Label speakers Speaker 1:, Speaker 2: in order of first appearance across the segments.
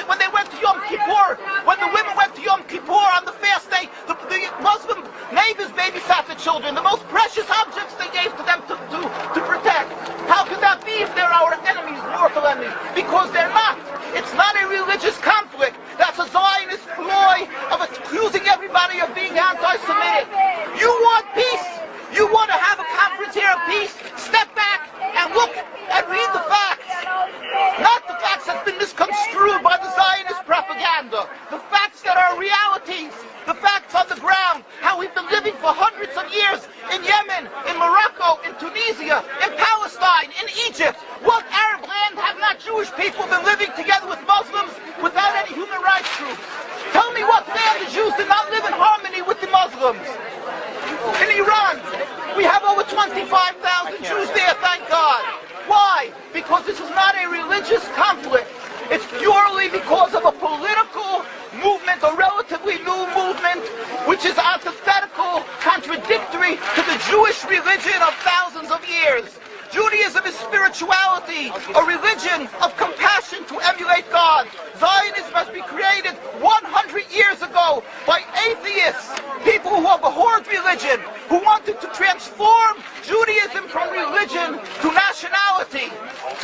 Speaker 1: when they went to Yom Kippur, when the women went to Yom Kippur on the fast day, the Muslim neighbors babysat the children, the most precious objects they gave to them to protect. How could that be if they're our enemies, mortal enemies? Because they're not. It's not a religious conflict. That's a Zionist ploy of accusing everybody of being anti-Semitic. You want peace? You want to have a conference here of peace? Step back and look and read the facts. Not the facts that's been misconstrued by the Zionist propaganda. The facts that are realities. The facts on the ground. How we've been living for hundreds of years in Yemen, in Morocco, in Tunisia, in Palestine, in Egypt. What Arab land have not Jewish people been living together with Muslims without any human rights groups? Tell me what land the Jews did not live in harmony with the Muslims. In Iran, we have over 25,000 Jews there, thank God. Why? Because this is not a religious conflict. It's purely because of a political movement, a relatively new movement, which is antithetical, contradictory to the Jewish religion of thousands of years. Judaism is spirituality, a religion of compassion to emulate God. Zionism has been created 100 years ago by atheists, people who have abhorred religion, who wanted to transform Judaism from religion to nationality,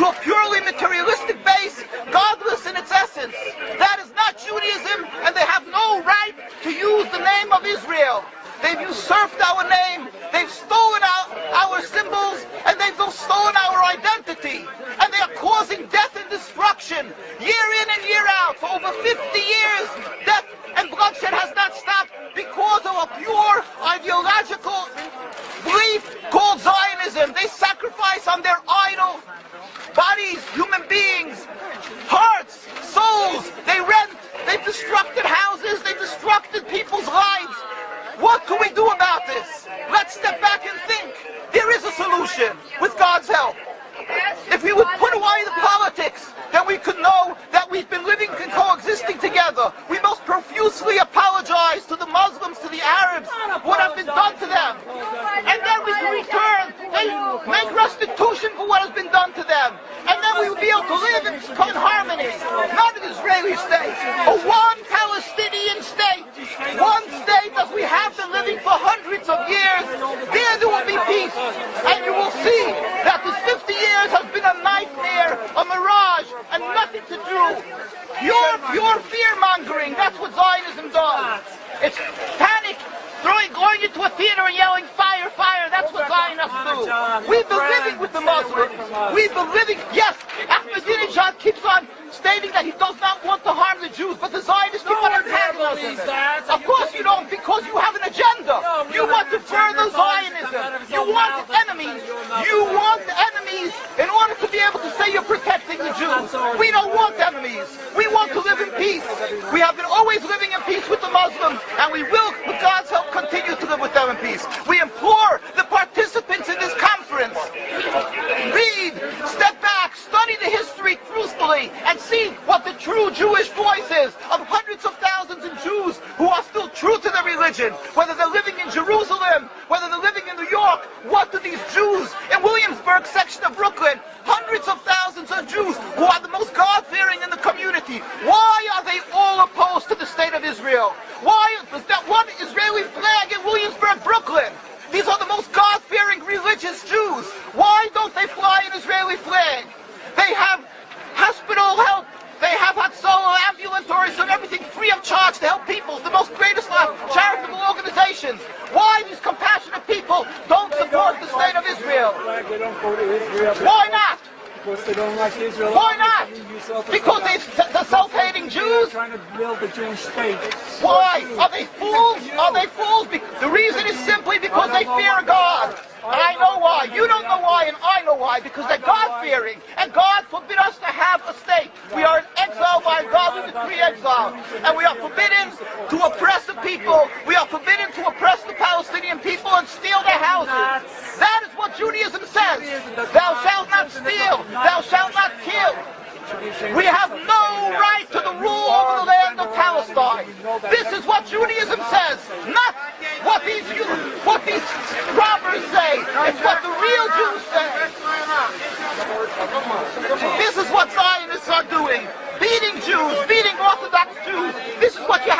Speaker 1: to a purely materialistic base, godless in its essence. That is not Judaism, and they have no right to use the name of Israel. They've usurped our name, they've stolen our symbols, and they've stolen our identity. And they are causing death and destruction, year in and year out. For over 50 years, death and bloodshed has not stopped because of a pure ideological belief called Zionism. They sacrifice on their idol bodies, human beings, hearts, souls. They rent, they've destructed houses, they've destructed people's lives. What can we do about this? Let's step back and think. There is a solution with God's help. If we would put away the politics, then we could know that we've been living and coexisting together. We most profusely apologize to the Muslims, to the Arabs, what has been done to them. And then we can return and make restitution for what has been done to them. And then we will be able to live in harmony. Not an Israeli state, but one Palestinian state. One state as we have been living for hundreds of years. There will be peace. And you will see that this 50 years has been a nightmare, a mirage, and nothing to do. Pure fear-mongering, that's what Zionism does. It's panic, going into a theater and yelling, fire, fire, that's what Zionists do. We've been living with the Muslims. We've been living, yes, Ahmadinejad keeps on stating that he does not want to harm the Jews, but the Zionists keep on antagonizing it. Of course you don't, because you have an agenda. You want to further Zionism. You want enemies. You want enemies in order to be able to say you're protecting the Jews. We don't want enemies. We want to live in peace. We have been always living in peace with the Muslims, and we will, with God's help, continue to live with them in peace. We implore the participants in this conference, read, step back, study the history truthfully, and see what the true Jewish voice is of hundreds of thousands of Jews who are still true to their religion, whether they're living in Jerusalem, whether they're living in New York. What do these Jews in Williamsburg section of Brooklyn, hundreds of thousands of Jews who are the most God-fearing in the community, why are they all opposed to the state of Israel? Why is that one Israeli flag in Williamsburg, Brooklyn? These are the most God-fearing religious Jews. Why don't they fly an Israeli flag? They have hospital help. They have Hatzolah, ambulatories, and everything free of charge to help people. The most greatest charitable organizations. Why these compassionate people don't support the state of Israel? Why not?
Speaker 2: Because they don't like Israel.
Speaker 1: Why not? Because they're self-hating Jews?
Speaker 2: Trying to build the Jewish state.
Speaker 1: Why? Are they fools? Are they fools? The reason is simply because they fear God. And I know why. You don't know why, and I know why. Because they're God-fearing. And God forbid us to have a state. We are in exile by God with decree exile. And we are forbidden to oppress the people. We are forbidden to oppress the Palestinian people and steal their houses. That is what Judaism says. Thou shalt not steal. Thou shalt not kill. We have no right to the rule over the land of Palestine. This is what Judaism says, not what these robbers say. It's what the real Jews say. This is what Zionists are doing. Beating Jews, beating what you